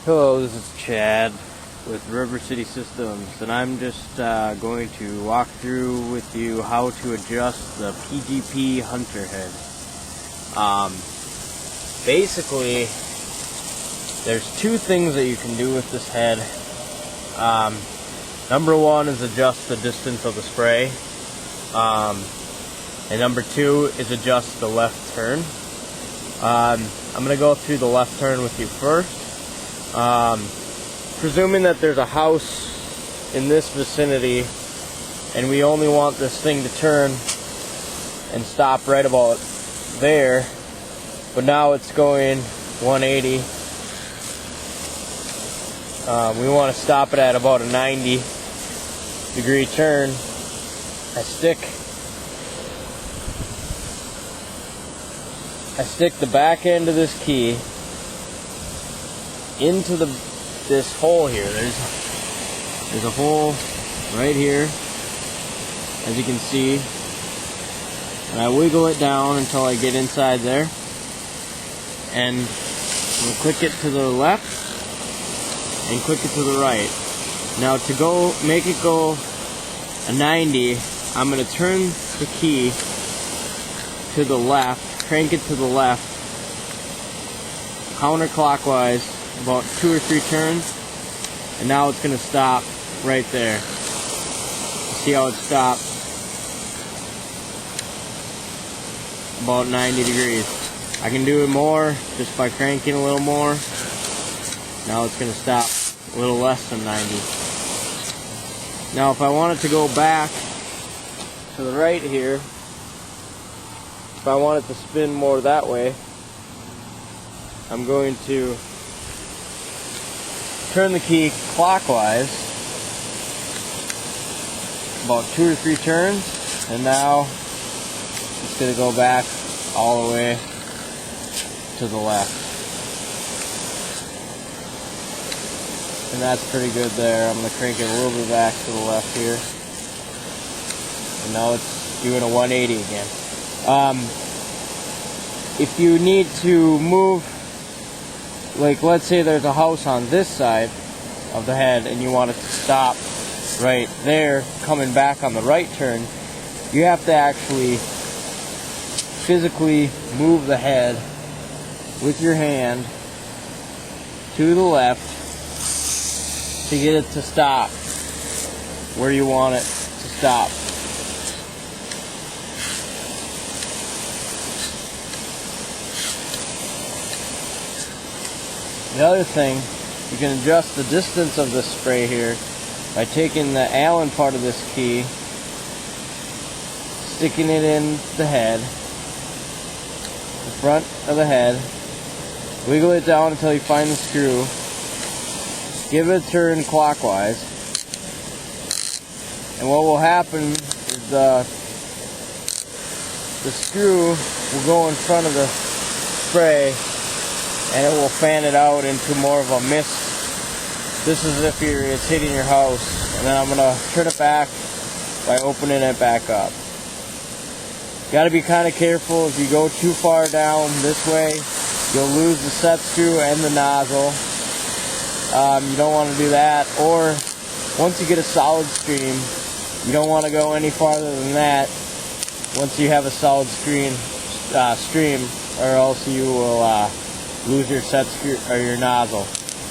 Hello, this is Chad with River City Systems, and I'm just going to walk through with you how to adjust the PGP Hunter head. Basically, there's two things that you can do with this head. Number one is adjust the distance of the spray, and number two is adjust the left turn. I'm going to go through the left turn with you first. Presuming that there's a house in this vicinity and we only want this thing to turn and stop right about there, but now it's going 180, we want to stop it at about a 90-degree turn. I stick the back end of this key into this hole here. There's a hole right here, as you can see, and I wiggle it down until I get inside there, and we'll click it to the left and click it to the right. Now to make it go a 90, I'm going to turn the key to the left, crank it to the left, counterclockwise, about 2 or 3 turns, and now it's going to stop right there. See how it stopped? About 90 degrees. I can do it more just by cranking a little more. Now it's going to stop a little less than 90. Now if I want it to go back to the right here, if I want it to spin more that way, I'm going to turn the key clockwise about 2 or 3 turns, and now it's going to go back all the way to the left. And that's pretty good there. I'm going to crank it a little bit back to the left here. And now it's doing a 180 again. If you need to move, like let's say there's a house on this side of the head and you want it to stop right there, coming back on the right turn, you have to actually physically move the head with your hand to the left to get it to stop where you want it to stop. The other thing, you can adjust the distance of the spray here by taking the Allen part of this key, sticking it in the head, the front of the head, wiggle it down until you find the screw, give it a turn clockwise, and what will happen is the screw will go in front of the spray and it will fan it out into more of a mist. This is if it's hitting your house. And then I'm going to turn it back by opening it back up. Got to be kind of careful. If you go too far down this way, you'll lose the set screw and the nozzle. You don't want to do that. Or once you get a solid stream, you don't want to go any farther than that once you have a solid stream, or else you will lose your set screw or your nozzle.